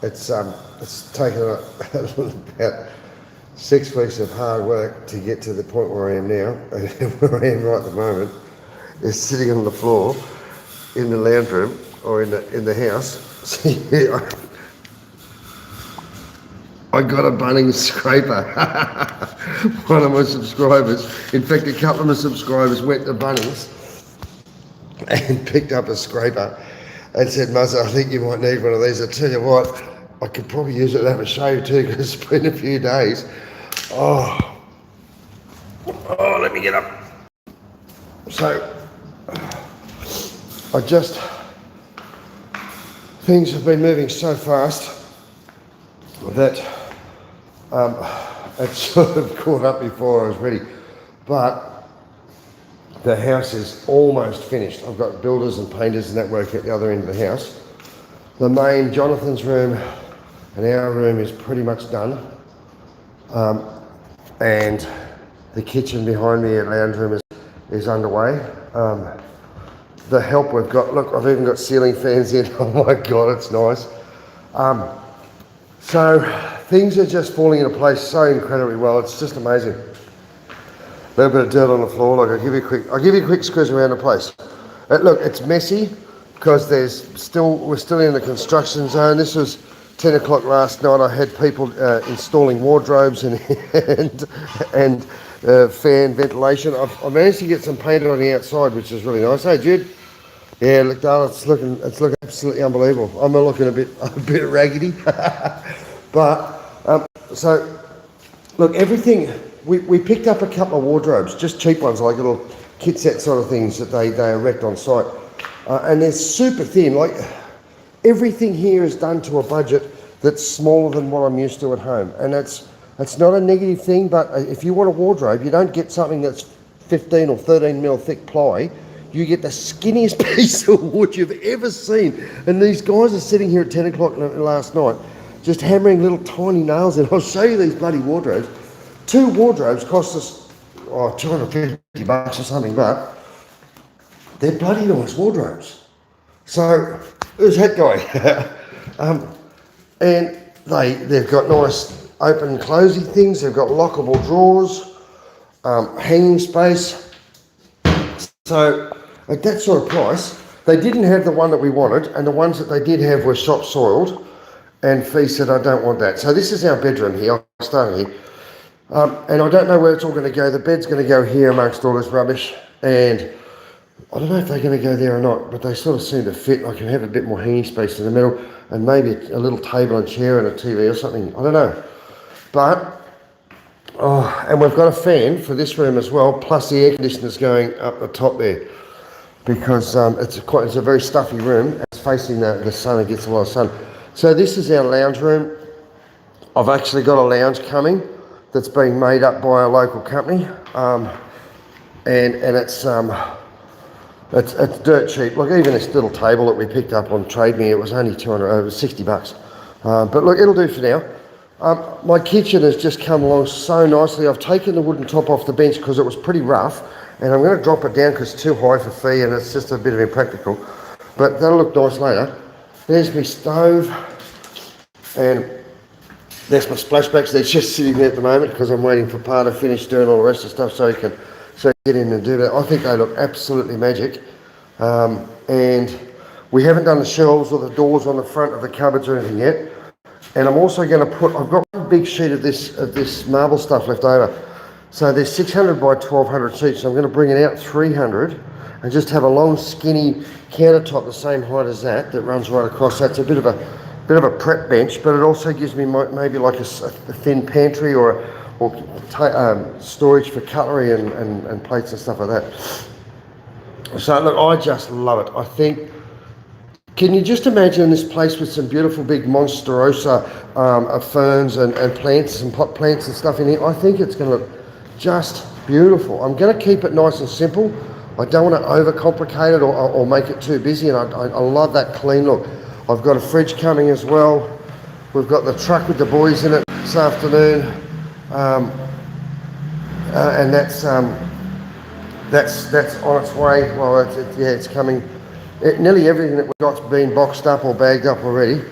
it's taken about 6 weeks of hard work to get to the point where I am now. And where I am right at the moment is sitting on the floor in the lounge room or in the house. So yeah, I got a Bunnings scraper. One of my subscribers, in fact, a couple of my subscribers went to Bunnings and picked up a scraper and said, Muzzer, I think you might need one of these. I tell you what, I could probably use it to have a shave too, because it's been a few days. Oh, let me get up. So, things have been moving so fast that it sort of caught up before I was ready. But the house is almost finished. I've got builders and painters and that work at the other end of the house. The main Jonathan's room and our room is pretty much done. And the kitchen behind me at lounge room is underway. The help we've got, look, I've even got ceiling fans in. Oh my God, it's nice. So things are just falling into place so incredibly well. It's just amazing. A little bit of dirt on the floor. Like I'll give you a quick squiz around the place. Look, it's messy because we're still in the construction zone. This was 10 o'clock last night. I had people installing wardrobes and fan ventilation. I managed to get some painted on the outside, which is really nice. Hey, Jude. Yeah, look, darling, it's looking absolutely unbelievable. I'm looking a bit raggedy, but so look, everything. We picked up a couple of wardrobes, just cheap ones, like little kit set sort of things that they erect on site, and they're super thin. Like everything here is done to a budget that's smaller than what I'm used to at home, and that's not a negative thing. But if you want a wardrobe, you don't get something that's 15 or 13 mil thick ply. You get the skinniest piece of wood you've ever seen. And these guys are sitting here at 10 o'clock last night, just hammering little tiny nails in. I'll show you these bloody wardrobes. 2 wardrobes cost us $250 or something, but they're bloody nice wardrobes. So who's that guy? And they've got nice open and closing things. They've got lockable drawers, hanging space. So at that sort of price, they didn't have the one that we wanted, and the ones that they did have were shop soiled, and Fee said, I don't want that. So this is our bedroom here. I'll start here. And I don't know where it's all going to go. The bed's going to go here amongst all this rubbish, and I don't know if they're going to go there or not, but they sort of seem to fit. I can have a bit more hanging space in the middle, and maybe a little table and chair and a TV or something. I don't know. But, and we've got a fan for this room as well, plus the air conditioner's going up the top there, because it's a very stuffy room. It's facing the sun. It gets a lot of sun. So this is our lounge room. I've actually got a lounge coming that's being made up by a local company, and it's dirt cheap. Look, even this little table that we picked up on Trade Me, it was only $60. But look, it'll do for now. My kitchen has just come along so nicely. I've taken the wooden top off the bench because it was pretty rough, and I'm going to drop it down because it's too high for Fee, and it's just a bit of impractical. But that'll look nice later. There's my stove, and there's my splashbacks. They're just sitting there at the moment because I'm waiting for Pa to finish doing all the rest of the stuff so he can get in and do that. I think they look absolutely magic. And we haven't done the shelves or the doors on the front of the cupboards or anything yet. And I'm also going to I've got one big sheet of this marble stuff left over. So there's 600 by 1200 sheets. So I'm going to bring it out 300 and just have a long skinny countertop the same height as that runs right across. That's a bit of a prep bench, but it also gives me maybe like a thin pantry or storage for cutlery and plates and stuff like that. So look, I just love it. I think, can you just imagine this place with some beautiful big monsterosa of ferns and plants and pot plants and stuff in here? I think it's going to look just beautiful. I'm going to keep it nice and simple. I don't want to overcomplicate it or make it too busy, and I love that clean look. I've got a fridge coming as well. We've got the truck with the boys in it this afternoon, and that's on its way. Well, it's coming. Nearly everything that we've got's been boxed up or bagged up already.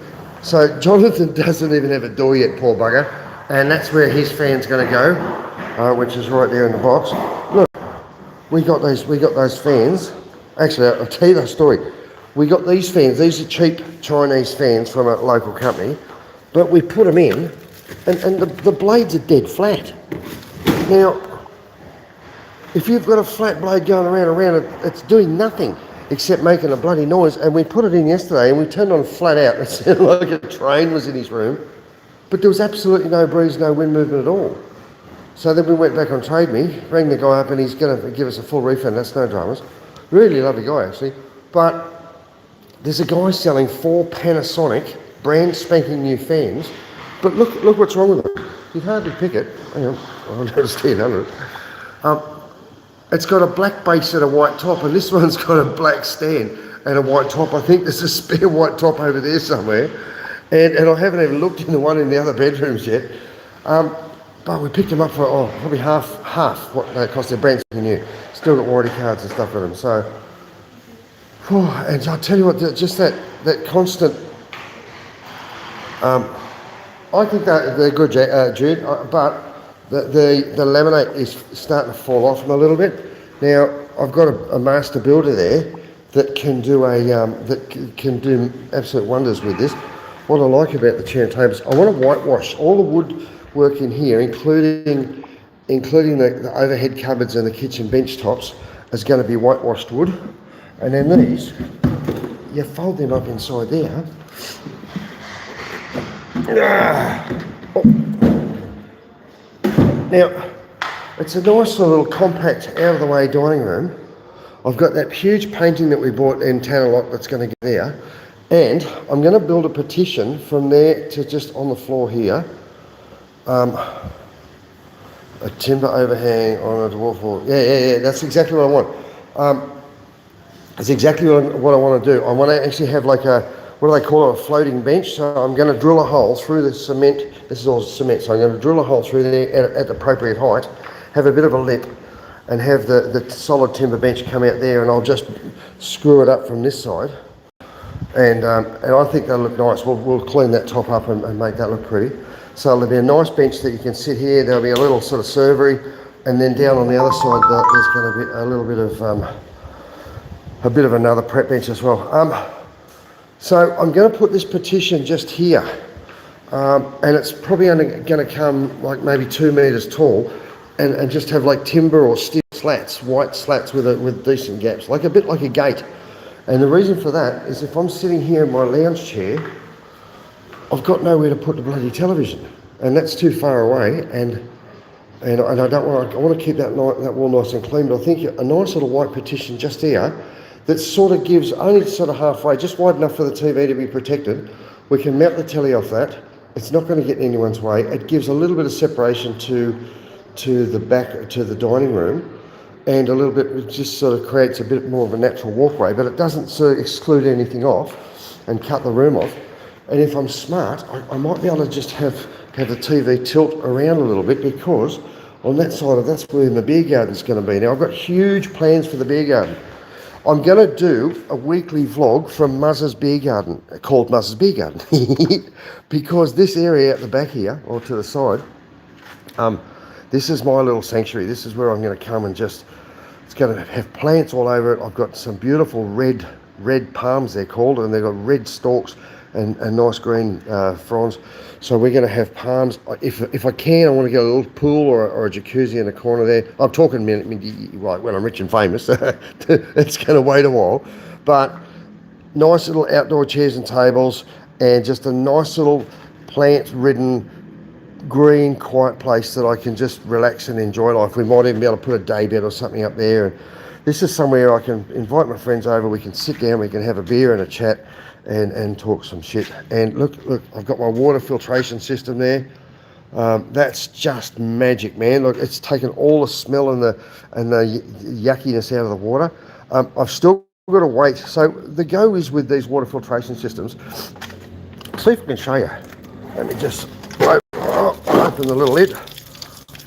So Jonathan doesn't even have a door yet, poor bugger, and that's where his fan's going to go, which is right there in the box. Look, we got those fans. Actually, I'll tell you the story. We got these fans. These are cheap Chinese fans from a local company, but we put them in, and the blades are dead flat. Now, if you've got a flat blade going around, it's doing nothing except making a bloody noise. And we put it in yesterday, and we turned on flat out. It sounded like a train was in his room, but there was absolutely no breeze, no wind movement at all. So then we went back on Trade Me, rang the guy up, and he's going to give us a full refund. That's no dramas. Really lovely guy, actually. But there's a guy selling 4 Panasonic brand spanking new fans. But look what's wrong with them. You'd hardly pick it. Hang on, I'll understand under it. It's got a black base and a white top, and this one's got a black stand and a white top. I think there's a spare white top over there somewhere. And I haven't even looked in the one in the other bedrooms yet. But we picked them up for probably half what they cost. They're brand spanking new. Still got warranty cards and stuff with them. So, and I'll tell you what, just that constant. I think they're good, Jude. But the laminate is starting to fall off them a little bit. Now I've got a master builder there that can do absolute wonders with this. What I like about the chair and tables, I want to whitewash all the wood work in here, including the overhead cupboards and the kitchen bench tops, is going to be whitewashed wood. And then these, you fold them up inside there. Now, it's a nice little compact, out-of-the-way dining room. I've got that huge painting that we bought in Tanalock that's going to go there. And I'm going to build a partition from there to just on the floor here. A timber overhang on a dwarf wall. Yeah, that's exactly what I want. It's exactly what I want to do. I want to actually have like what do they call it, a floating bench. So I'm going to drill a hole through the cement. This is all cement, so I'm going to drill a hole through there at the appropriate height, have a bit of a lip, and have the solid timber bench come out there, and I'll just screw it up from this side. And I think they'll look nice. We'll clean that top up and make that look pretty. So there'll be a nice bench that you can sit here. There'll be a little sort of servery, and then down on the other side there's going to be a little bit of another prep bench as well. So I'm going to put this partition just here, and it's probably only going to come like maybe 2 meters tall, and just have like timber or steel slats, white slats with decent gaps, like a bit like a gate. And the reason for that is if I'm sitting here in my lounge chair, I've got nowhere to put the bloody television, and that's too far away. And I don't want. I want to keep that wall nice and clean. But I think a nice little white partition just here, that sort of gives only sort of halfway, just wide enough for the TV to be protected. We can mount the telly off that. It's not going to get in anyone's way. It gives a little bit of separation to the back, to the dining room, and a little bit, it just sort of creates a bit more of a natural walkway, but it doesn't sort of exclude anything off and cut the room off. And if I'm smart, I might be able to just have the TV tilt around a little bit, because on that side that's where the beer garden's going to be. Now I've got huge plans for the beer garden. I'm going to do a weekly vlog from Muzz's Beer Garden, called Muzz's Beer Garden, because this area at the back here, or to the side, this is my little sanctuary. This is where I'm going to come and it's going to have plants all over it. I've got some beautiful red palms, they're called, and they've got red stalks and nice green fronds. So we're going to have palms. If I can, I want to get a little pool or a jacuzzi in the corner there. I'm talking when I'm rich and famous. It's going to wait a while. But nice little outdoor chairs and tables, and just a nice little plant-ridden, green, quiet place that I can just relax and enjoy life. We might even be able to put a day bed or something up there. And this is somewhere I can invite my friends over. We can sit down, we can have a beer and a chat, and talk some shit. And look, I've got my water filtration system there. That's just magic, man. Look, it's taken all the smell and the yuckiness out of the water. I've still got to wait. So the go is with these water filtration systems. See if I can show you. Let me just open the little lid.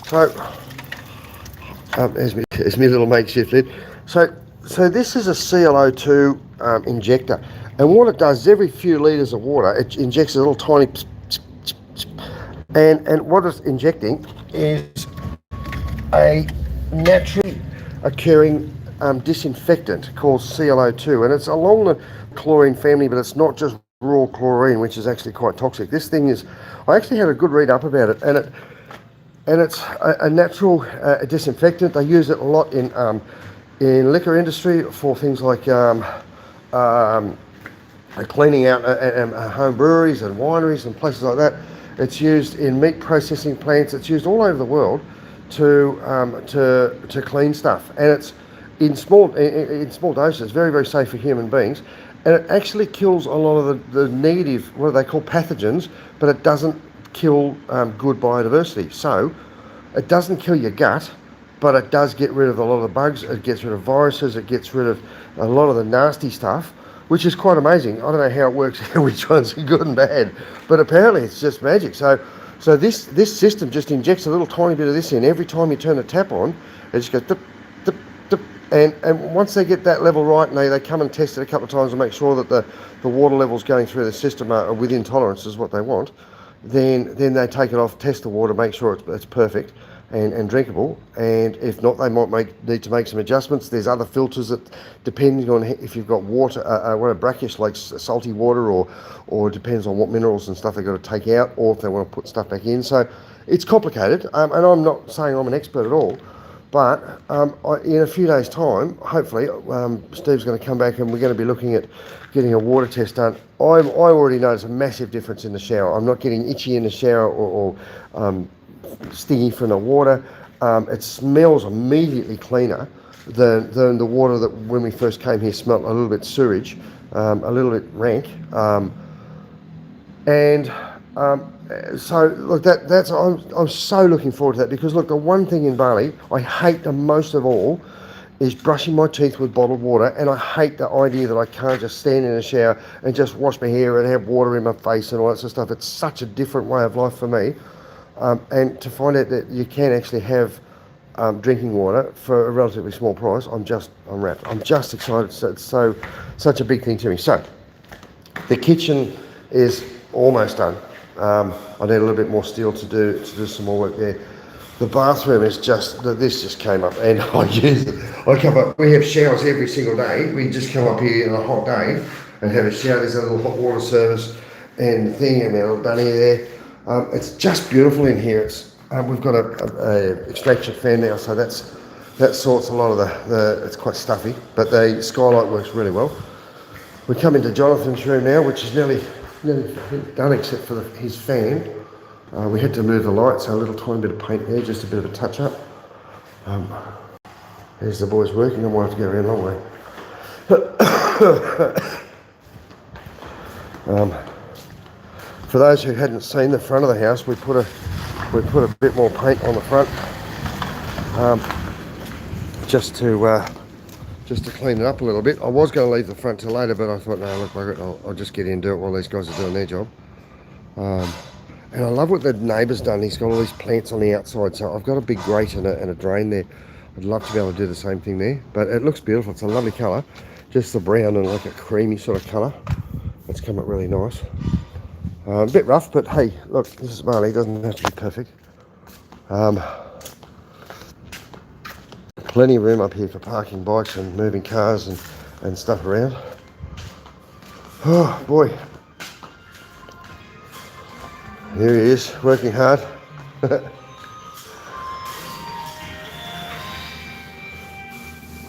So there's my little makeshift lid. So this is a ClO2 injector, And what it does is every few litres of water, it injects a little tiny, and what it's injecting is a naturally occurring disinfectant called ClO2, and it's along the chlorine family, but it's not just raw chlorine, which is actually quite toxic. This thing is, I actually had a good read up about it, and it's a natural disinfectant. They use it a lot in liquor industry for things like cleaning out home breweries and wineries and places like that. It's used in meat processing plants. It's used all over the world to clean stuff, and it's in small doses. Very, very safe for human beings, and it actually kills a lot of the negative, what they call pathogens, but it doesn't kill good biodiversity. So it doesn't kill your gut, but it does get rid of a lot of the bugs. It gets rid of viruses. It gets rid of a lot of the nasty stuff, which is quite amazing. I don't know how it works, which ones are good and bad, but apparently it's just magic. So this system just injects a little tiny bit of this in every time you turn the tap on. It just goes dip, dip, dip, and once they get that level right, and they come and test it a couple of times and make sure that the water levels going through the system are within tolerances, what they want, then they take it off, test the water, make sure it's perfect and drinkable, and if not, they might need to make some adjustments. There's other filters that, depending on if you've got water, brackish, like salty water, or depends on what minerals and stuff they've got to take out, or if they want to put stuff back in. So it's complicated, and I'm not saying I'm an expert at all, but in a few days' time, hopefully, Steve's going to come back and we're going to be looking at getting a water test done. I already notice a massive difference in the shower. I'm not getting itchy in the shower or stingy from the water. It smells immediately cleaner than the water that when we first came here smelled a little bit sewage, a little bit rank. So look, I'm so looking forward to that, because look, the one thing in Bali I hate the most of all is brushing my teeth with bottled water, and I hate the idea that I can't just stand in a shower and just wash my hair and have water in my face and all that sort of stuff. It's such a different way of life for me, and to find out that you can actually have drinking water for a relatively small price, I'm wrapped. I'm just excited. It's such a big thing to me. So the kitchen is almost done. I need a little bit more steel to do some more work there. The bathroom is this just came up, and I come up. We have showers every single day. We just come up here on a hot day and have a shower. There's a little hot water service and thing, and a little bunny there. It's just beautiful in here. We've got a extraction fan now, so that sorts a lot of the. It's quite stuffy, but the skylight works really well. We come into Jonathan's room now, which is nearly done except for his fan. We had to move the lights, so a little tiny bit of paint there, just a bit of a touch up. There's the boys working. I might have to go around a long way. For those who hadn't seen the front of the house, we put a bit more paint on the front, just to clean it up a little bit. I was going to leave the front till later, but I thought, no, look, I'll just get in and do it while these guys are doing their job. And I love what the neighbour's done. He's got all these plants on the outside, so I've got a big grate and a drain there. I'd love to be able to do the same thing there, but it looks beautiful. It's a lovely colour, just the brown and like a creamy sort of colour. It's come up really nice. A bit rough, but hey, look, this is Bali. It doesn't have to be perfect. Plenty of room up here for parking bikes and moving cars and stuff around. Oh boy, here he is, working hard.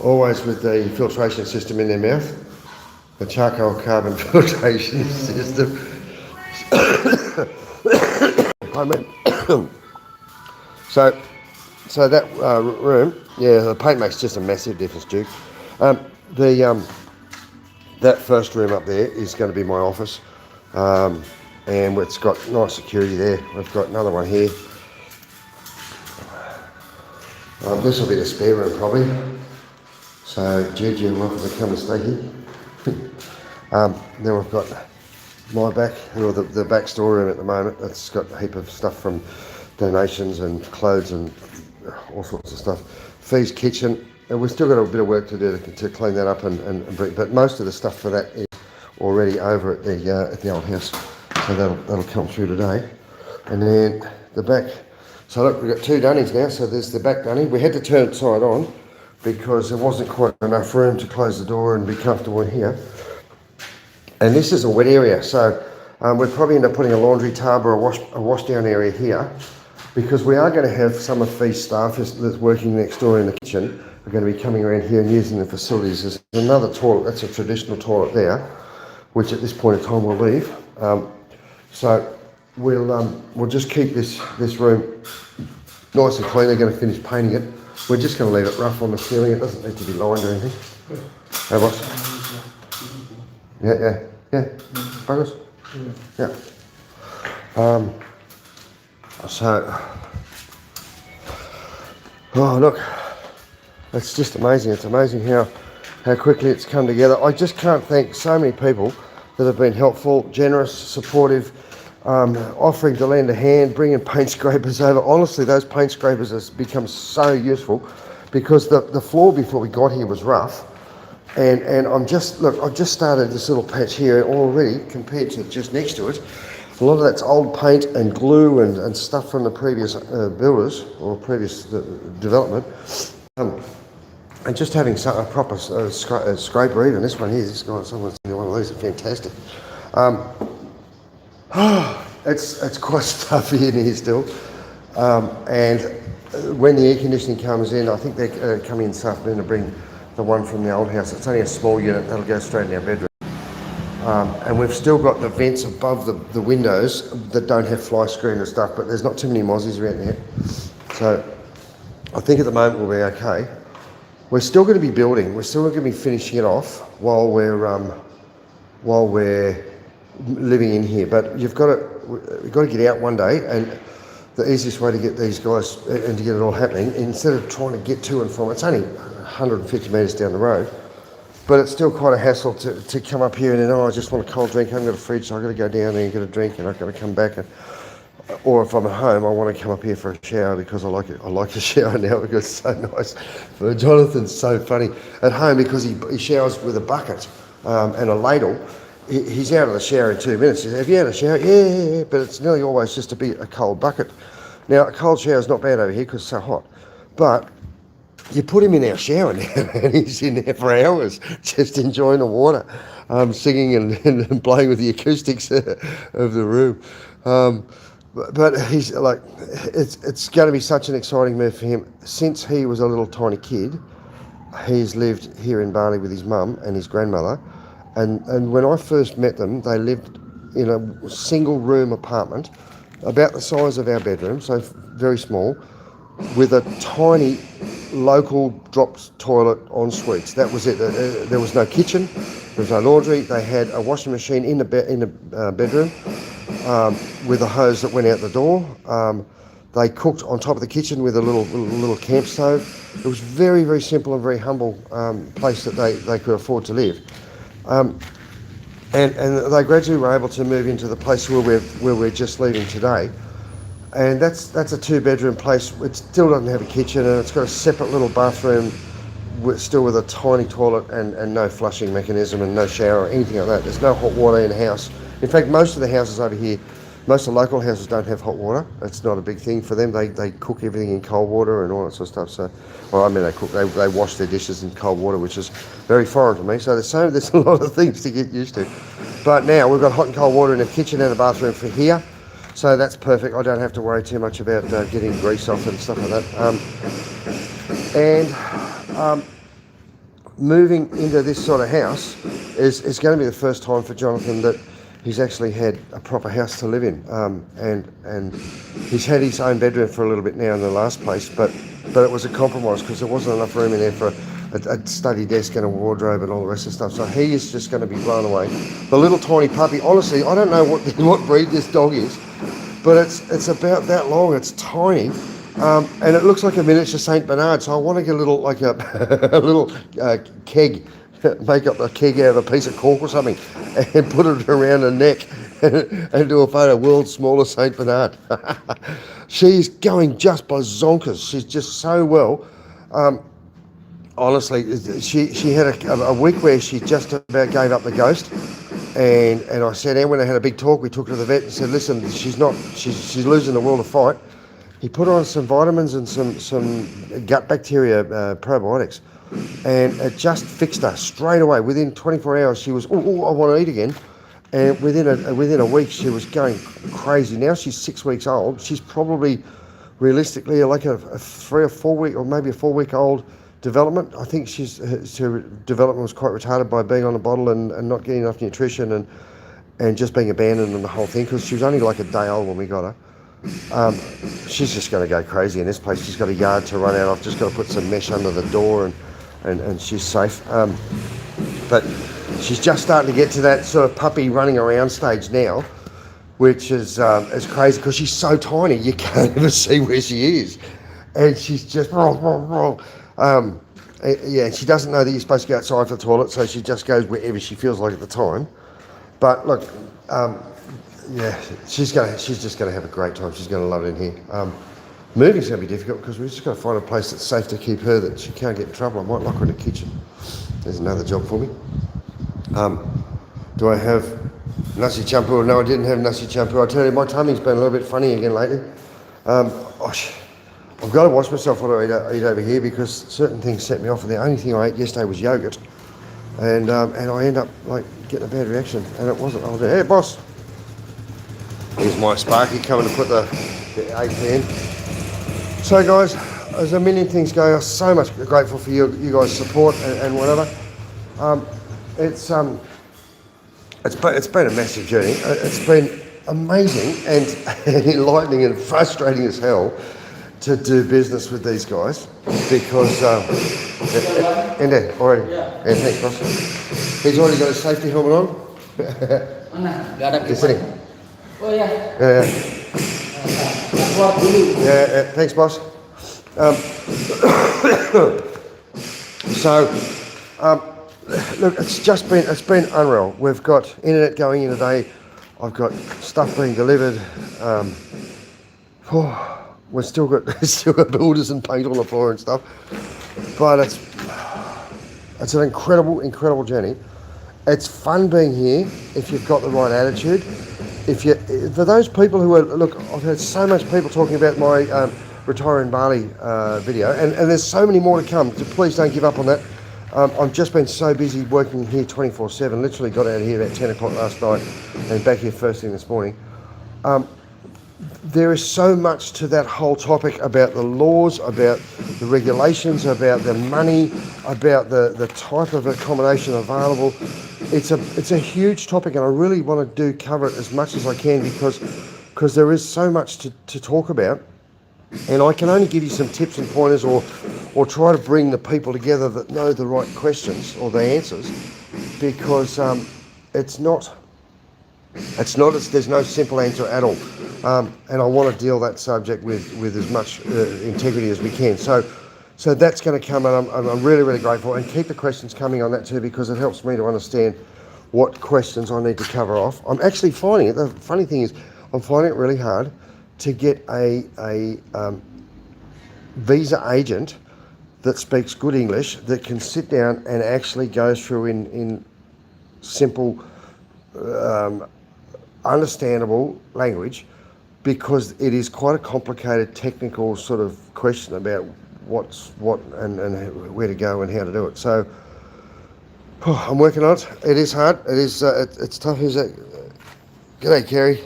Always with the filtration system in their mouth, the charcoal carbon filtration system. So that room, yeah, the paint makes just a massive difference, Duke. That first room up there is going to be my office, and it's got nice security there. We've got another one here. This will be the spare room probably. So Jude, you're welcome to come and stay here. Then we've got my back, or the back storeroom at the moment. That's got a heap of stuff from donations and clothes and all sorts of stuff. Fee's kitchen, and we've still got a bit of work to do to clean that up and bring, but most of the stuff for that is already over at the old house. So that'll come through today. And then the back. So look, we've got 2 dunnies now. So there's the back dunny. We had to turn it side on because there wasn't quite enough room to close the door and be comfortable in here. And this is a wet area, so we'll probably end up putting a laundry tub or a wash down area here, because we are going to have some of Fee's staff that's working next door in the kitchen are going to be coming around here and using the facilities. There's another toilet, that's a traditional toilet there, which at this point in time we'll leave. So we'll just keep this room nice and clean. They're going to finish painting it. We're just going to leave it rough on the ceiling. It doesn't need to be lined or anything. Hey, boss? Yeah. Progress? Yeah. Oh look, it's just amazing. It's amazing how quickly it's come together. I just can't thank so many people that have been helpful, generous, supportive, offering to lend a hand, bringing paint scrapers over. Honestly, those paint scrapers have become so useful, because the floor before we got here was rough. And I've just started this little patch here already compared to just next to it. A lot of that's old paint and glue and stuff from the previous builders or previous development. And just having a proper scraper, even this one here, this guy, someone's seen one of these, are fantastic. It's quite stuffy in here still. And when the air conditioning comes in, I think they're coming in this afternoon to bring the one from the old house. It's only a small unit, that'll go straight in our bedroom. And we've still got the vents above the windows that don't have fly screen and stuff, but there's not too many mozzies around here. So I think at the moment we'll be okay. We're still going to be building, we're still going to be finishing it off while we're living in here. But we've got to get out one day, and the easiest way to get these guys and to get it all happening, instead of trying to get to and from, it's only 150 metres down the road, but it's still quite a hassle to come up here and then, I just want a cold drink, I haven't got a fridge, so I've got to go down there and get a drink, and I've got to come back. Or if I'm at home, I want to come up here for a shower, because I like it. I like to shower now because it's so nice. But Jonathan's so funny. At home, because he showers with a bucket and a ladle, he's out of the shower in 2 minutes. He says, have you had a shower? Yeah. But it's nearly always just a cold bucket. Now, a cold shower is not bad over here because it's so hot. But you put him in our shower now, and he's in there for hours just enjoying the water, singing and playing with the acoustics of the room. But he's like, it's going to be such an exciting move for him. Since he was a little tiny kid, he's lived here in Bali with his mum and his grandmother. And when I first met them, they lived in a single room apartment, about the size of our bedroom, so very small, with a tiny local dropped toilet en suite. That was it. There was no kitchen, there was no laundry. They had a washing machine in the bedroom with a hose that went out the door. They cooked on top of the kitchen with a little camp stove. It was very, very simple and very humble place that they could afford to live. And they gradually were able to move into the place where we're just leaving today. And that's a 2-bedroom place. It still doesn't have a kitchen, and it's got a separate little bathroom, still with a tiny toilet and no flushing mechanism and no shower or anything like that. There's no hot water in the house. In fact, most of the houses over here, most of the local houses don't have hot water. It's not a big thing for them. They cook everything in cold water and all that sort of stuff. So, well, I mean, they wash their dishes in cold water, which is very foreign to me. So there's a lot of things to get used to. But now we've got hot and cold water in the kitchen and the bathroom for here. So that's perfect. I don't have to worry too much about getting grease off and stuff like that. Moving into this sort of house is going to be the first time for Jonathan that he's actually had a proper house to live in. And he's had his own bedroom for a little bit now in the last place, but it was a compromise because there wasn't enough room in there for a study desk and a wardrobe and all the rest of the stuff. So he is just going to be blown away. The little tiny puppy, honestly, I don't know what breed this dog is, but it's about that long. It's tiny, and it looks like a miniature Saint Bernard. So I want to get a little a little keg, make up a keg out of a piece of cork or something, and put it around her neck and do a photo. World's smallest Saint Bernard. She's going just by zonkers. She's just so well. Honestly, she had a week where she just about gave up the ghost, And I sat down when I had a big talk. We took her to the vet and said, listen, she's losing the will to fight. He put her on some vitamins and some gut bacteria probiotics, and it just fixed her straight away. Within 24 hours, she was, I want to eat again. And within a week, she was going crazy. Now she's 6 weeks old. She's probably, realistically, like a 3 or 4 week, or maybe a 4 week old development. I think her development was quite retarded by being on the bottle and not getting enough nutrition and just being abandoned and the whole thing, because she was only like a day old when we got her. She's just going to go crazy in this place. She's got a yard to run out. I've just got to put some mesh under the door and she's safe. But she's just starting to get to that sort of puppy running around stage now, which is crazy because she's so tiny you can't even see where she is, and she's just she doesn't know that you're supposed to go outside for the toilet, so she just goes wherever she feels like at the time. But look, she's just going to have a great time. She's going to love it in here. Moving's going to be difficult because we've just got to find a place that's safe to keep her, that she can't get in trouble. I might lock her in the kitchen. There's another job for me. Do I have nasi campur? No, I didn't have nasi campur. I tell you, my tummy's been a little bit funny again lately. I've got to watch myself what I eat over here, because certain things set me off. And the only thing I ate yesterday was yogurt, and I end up like getting a bad reaction. And it wasn't. I was like, hey boss, here's my Sparky coming to put the AP in. So guys, there's a million things going on. So much grateful for you guys' support and whatever. It's been a massive journey. It's been amazing and enlightening and frustrating as hell to do business with these guys, because in there already. Yeah, thanks, boss. He's already got his safety helmet on. Just sitting. Oh yeah. Yeah, thanks, boss. Look, it's been unreal. We've got internet going in today. I've got stuff being delivered. We've still got builders and paint on the floor and stuff. But it's an incredible journey. It's fun being here if you've got the right attitude. For those people who are, look, I've heard so much people talking about my Retire in Bali video, and there's so many more to come, so please don't give up on that. I've just been so busy working here 24/7, literally got out of here about 10 o'clock last night and back here first thing this morning. There is so much to that whole topic about the laws, about the regulations, about the money, about the type of accommodation available. It's a huge topic, and I really want to cover it as much as I can, because there is so much to talk about, and I can only give you some tips and pointers, or try to bring the people together that know the right questions or the answers, because there's no simple answer at all, and I want to deal that subject with as much integrity as we can. So that's going to come, and I'm really grateful, and keep the questions coming on that too, because it helps me to understand what questions I need to cover off. I'm actually finding it, the funny thing is, I'm finding it really hard to get a visa agent that speaks good English, that can sit down and actually go through in simple, understandable language, because it is quite a complicated technical sort of question about what's what and where to go and how to do it. So I'm working on it. It is hard. It is it's tough. Who's that? G'day, Kerry.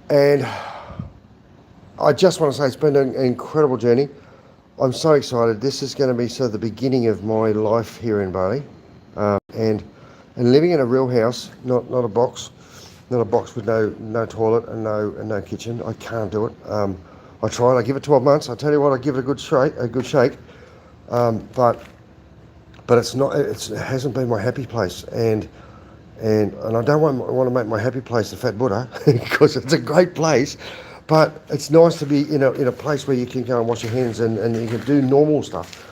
And I just want to say it's been an incredible journey. I'm so excited. This is going to be the beginning of my life here in Bali, and living in a real house, not a box with no toilet and no kitchen. I can't do it. I tried. I give it 12 months. I tell you what, I give it a good shake. But it's not. It hasn't been my happy place, and I don't want to make my happy place the Fat Buddha, because it's a great place. But it's nice to be in a place where you can go and wash your hands and you can do normal stuff.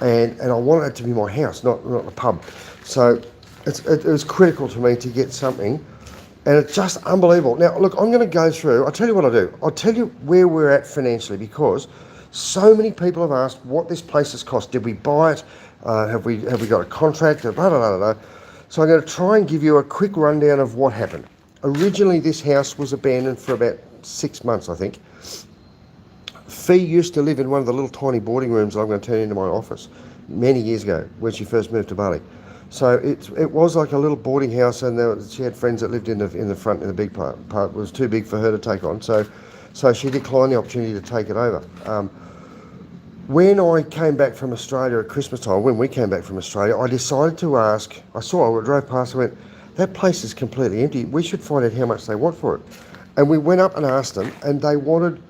And I want it to be my house, not a pub. So it was critical to me to get something, and it's just unbelievable. Now, look, I'm going to go through. I'll tell you what I do. I'll tell you where we're at financially, because so many people have asked what this place has cost. Did we buy it? Have we got a contract? Blah, blah, blah, blah. So I'm going to try and give you a quick rundown of what happened. Originally, this house was abandoned for about 6 months, I think. Fee used to live in one of the little tiny boarding rooms that I'm going to turn into my office many years ago when she first moved to Bali. So it was like a little boarding house, and she had friends that lived in the front, in the big part. It was too big for her to take on, so she declined the opportunity to take it over. When I came back from Australia at Christmas time, when we came back from Australia, I decided to ask. I drove past and went, that place is completely empty. We should find out how much they want for it. And we went up and asked them, and they wanted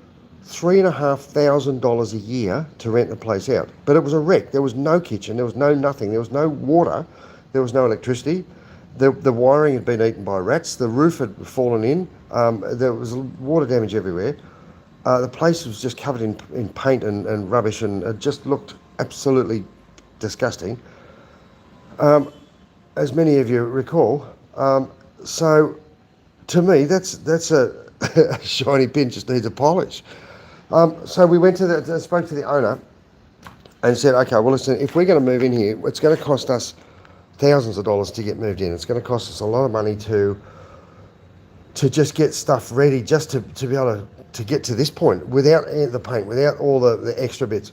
$3,500 a year to rent the place out. But it was a wreck. There was no kitchen, there was no nothing, there was no water, there was no electricity. The wiring had been eaten by rats, the roof had fallen in, there was water damage everywhere. The place was just covered in paint and rubbish, and it just looked absolutely disgusting, as many of you recall. So to me, that's a, a shiny pin just needs a polish. So we went to spoke to the owner and said, okay, well listen, if we're going to move in here, it's going to cost us thousands of dollars to get moved in. It's going to cost us a lot of money to just get stuff ready, just to be able to get to this point without the paint, without all the extra bits.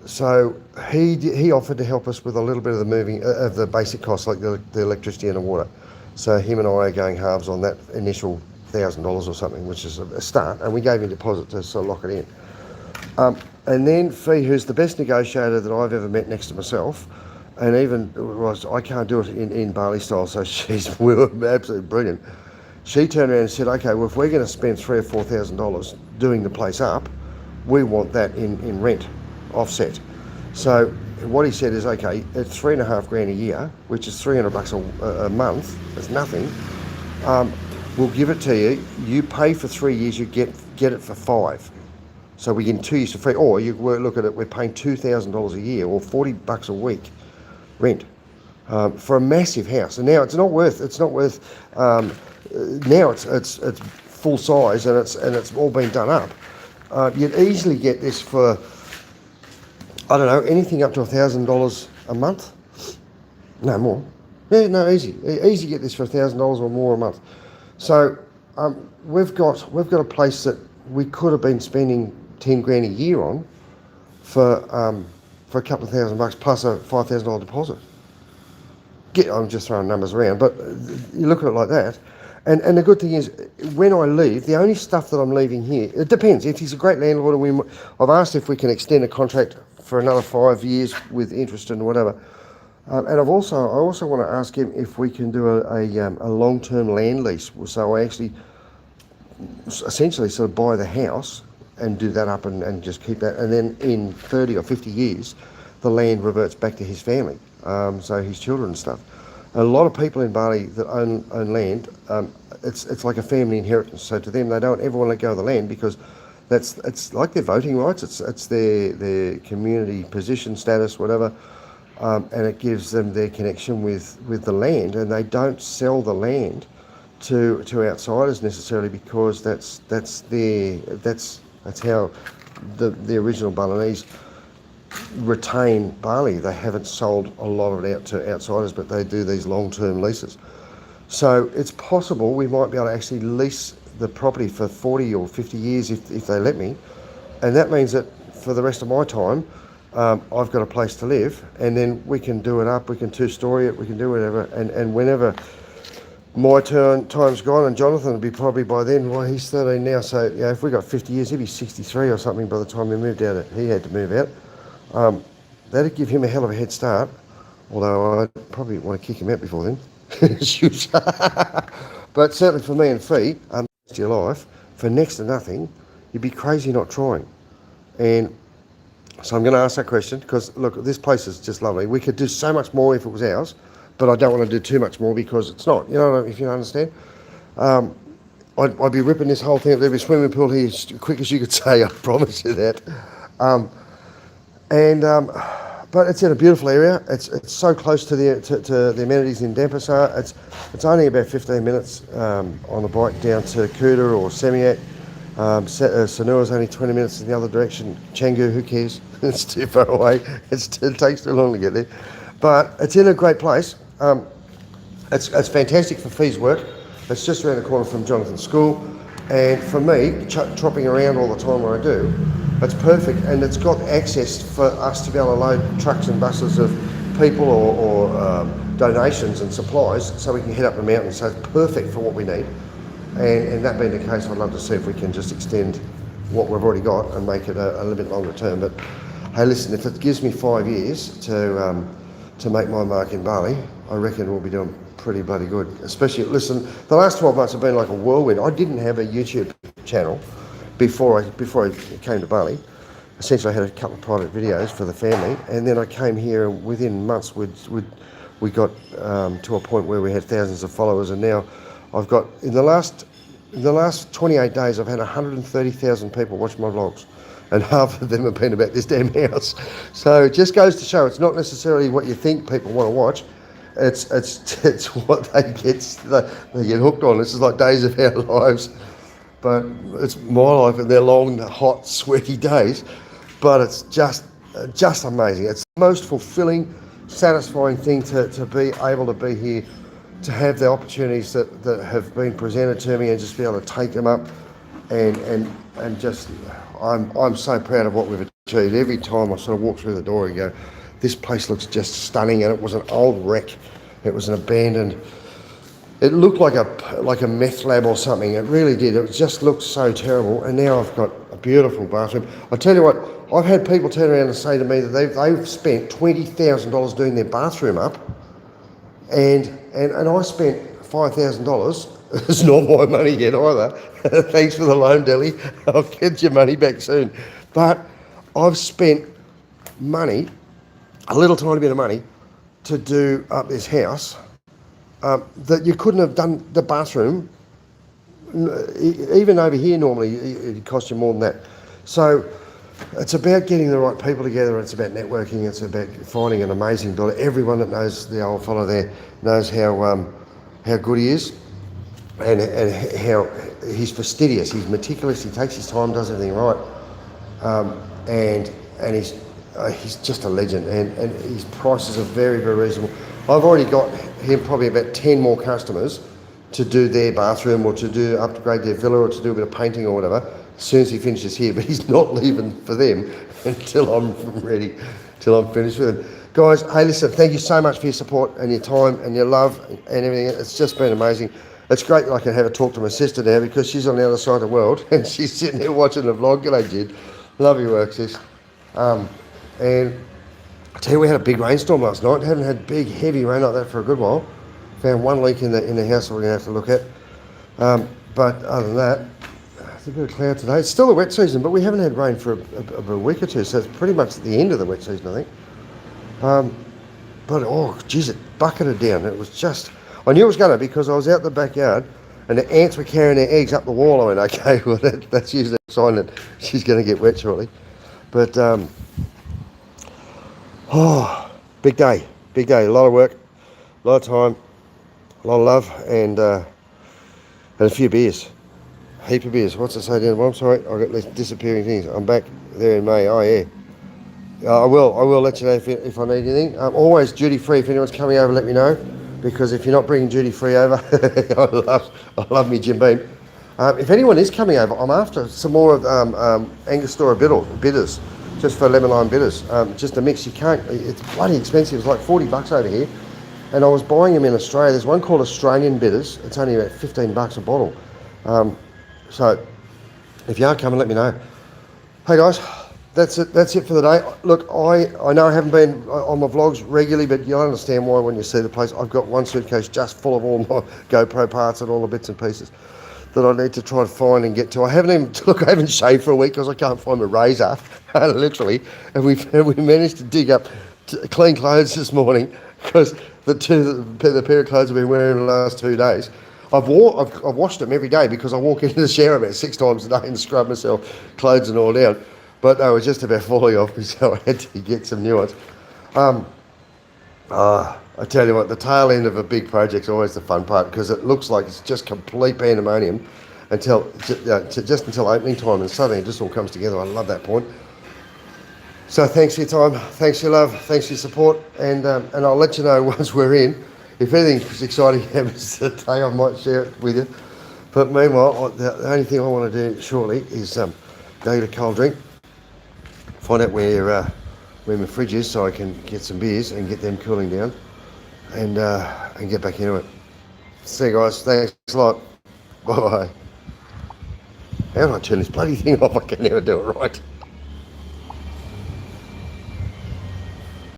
So he offered to help us with a little bit of the moving of the basic costs, like the electricity and the water. So him and I are going halves on that initial $1,000 or something, which is a start, and we gave him a deposit to sort of lock it in. And then Fee, who's the best negotiator that I've ever met next to myself, and even I can't do it in Bali style, so we were absolutely brilliant. She turned around and said, okay, well, if we're going to spend $3,000 or $4,000 doing the place up, we want that in rent offset. So what he said is, okay, at $3,500 a year, which is $300 a month, that's nothing. We'll give it to you. You pay for 3 years, you get it for 5. So we get 2 years for free. Or you look at it, we're paying $2,000 a year or $40 a week rent for a massive house. And now it's not worth. Now it's full size and it's all been done up. You'd easily get this for, I don't know, anything up to $1,000 a month. No more. Yeah, no, easy get this for $1,000 or more a month. So we've got a place that we could have been spending $10,000 a year on for a couple of $1,000 plus a $5,000 deposit. I'm just throwing numbers around, but you look at it like that. And the good thing is, when I leave, the only stuff that I'm leaving here, it depends. If he's a great landlord, I've asked if we can extend a contract for another 5 years with interest and whatever. And I also want to ask him if we can do a long-term land lease. So I actually essentially sort of buy the house and do that up and just keep that. And then in 30 or 50 years, the land reverts back to his family, so his children and stuff. A lot of people in Bali that own land, it's like a family inheritance. So to them, they don't ever want to let go of the land because it's like their voting rights. It's their community position, status, whatever. And it gives them their connection with the land, and they don't sell the land to outsiders necessarily because that's how the original Balinese retain Bali. They haven't sold a lot of it out to outsiders, but they do these long-term leases. So it's possible we might be able to actually lease the property for 40 or 50 years if they let me, and that means that for the rest of my time, I've got a place to live, and then we can do it up, we can two-story it, we can do whatever, and whenever my time's gone, and Jonathan will be probably by then, well, he's 13 now, so if we got 50 years, he'd be 63 or something by the time he had to move out. That'd give him a hell of a head start, although I'd probably want to kick him out before then. But certainly for me and Fee, your life, for next to nothing, you'd be crazy not trying. And so I'm going to ask that question because, look, this place is just lovely. We could do so much more if it was ours, but I don't want to do too much more because it's not. You know, if you understand. I'd be ripping this whole thing up. There'd be a swimming pool here as quick as you could say, I promise you that. But it's in a beautiful area. It's so close to the amenities in Denpasar. It's only about 15 minutes on the bike down to Kuta or Semiak. Sanua's only 20 minutes in the other direction. Canggu, who cares? It's too far away. It takes too long to get there. But it's in a great place. It's fantastic for Fee's work. It's just around the corner from Jonathan's school, and for me, tropping around all the time where I do, it's perfect, and it's got access for us to be able to load trucks and buses of people or donations and supplies, so we can head up the mountain. So it's perfect for what we need. And that being the case, I'd love to see if we can just extend what we've already got and make it a little bit longer term. But hey, listen, if it gives me 5 years to make my mark in Bali, I reckon we'll be doing pretty bloody good. Especially, listen, the last 12 months have been like a whirlwind. I didn't have a YouTube channel before I came to Bali. Essentially, I had a couple of private videos for the family, and then I came here, and within months we got to a point where we had thousands of followers, and now I've got, in the last 28 days, I've had 130,000 people watch my vlogs, and half of them have been about this damn house. So it just goes to show it's not necessarily what you think people want to watch. It's what they get hooked on. This is like days of our lives, but it's my life, and they're long, hot, sweaty days. But it's just amazing. It's the most fulfilling, satisfying thing to be able to be here, to have the opportunities that have been presented to me, and just be able to take them up, and just I'm so proud of what we've achieved. Every time I sort of walk through the door and go, this place looks just stunning, and it was an old wreck. It was an abandoned. It looked like a meth lab or something. It really did. It just looked so terrible. And now I've got a beautiful bathroom. I tell you what, I've had people turn around and say to me that they've spent $20,000 doing their bathroom up, and I spent $5,000. It's not my money yet either. Thanks for the loan, Delhi. I'll get your money back soon. But I've spent money, a little tiny bit of money, to do up this house. That you couldn't have done the bathroom, even over here normally it costs you more than that. So it's about getting the right people together, it's about networking, it's about finding an amazing builder. Everyone that knows the old fellow there knows how good he is, and how he's fastidious, he's meticulous, he takes his time, does everything right, and he's just a legend, and his prices are very, very reasonable. I've already got him probably about 10 more customers to do their bathroom, or to upgrade their villa, or to do a bit of painting or whatever, as soon as he finishes here. But he's not leaving for them until I'm ready, till I'm finished with him. Guys, hey, listen, thank you so much for your support and your time and your love and everything. It's just been amazing. It's great that I can have a talk to my sister now, because she's on the other side of the world and she's sitting there watching the vlog. G'day, Jid. Love your work, sis. And I tell you, we had a big rainstorm last night. Haven't had big, heavy rain like that for a good while. Found one leak in the house that we're going to have to look at. But other than that, it's a bit of cloud today. It's still the wet season, but we haven't had rain for a week or two, so it's pretty much at the end of the wet season, I think. But, oh, geez, it bucketed down. It was just... I knew it was going to, because I was out the backyard and the ants were carrying their eggs up the wall. I went, okay, well, that's usually a sign that she's going to get wet shortly. But... big day, a lot of work, a lot of time, a lot of love, and a few beers, heap of beers. What's it say down? Well, I'm sorry, I got these disappearing things. I'm back there in May. Oh yeah, I will let you know if I need anything. Always duty free. If anyone's coming over, let me know, because if you're not bringing duty free over, I love me Jim Beam. If anyone is coming over, I'm after some more of Angostura bitters. Just for lemon lime bitters, just a mix. You can't, it's bloody expensive. It's like $40 over here, and I was buying them in Australia. There's one called Australian bitters. It's only about $15 a bottle. So if you are coming, let me know. Hey guys, that's it for the day. Look, I know I haven't been on my vlogs regularly, but you'll understand why when you see the place. I've got one suitcase just full of all my GoPro parts and all the bits and pieces that I need to try to find and get to. I haven't shaved for a week because I can't find my razor, literally. And we managed to dig up clean clothes this morning, because the pair of clothes I've been wearing in the last 2 days, I've washed them every day, because I walk into the shower about 6 times a day and scrub myself, clothes and all down. But they were just about falling off me, so I had to get some new ones. I tell you what, the tail end of a big project's always the fun part, because it looks like it's just complete pandemonium until opening time, and suddenly it just all comes together. I love that point. So thanks for your time, thanks for your love, thanks for your support, and I'll let you know once we're in. if anything exciting happens today, I might share it with you. But meanwhile, the only thing I want to do shortly is go get a cold drink, find out where my fridge is so I can get some beers and get them cooling down, and get back into it. See you guys. Thanks a lot. Bye bye. How do I turn this bloody thing off? I can never do it right.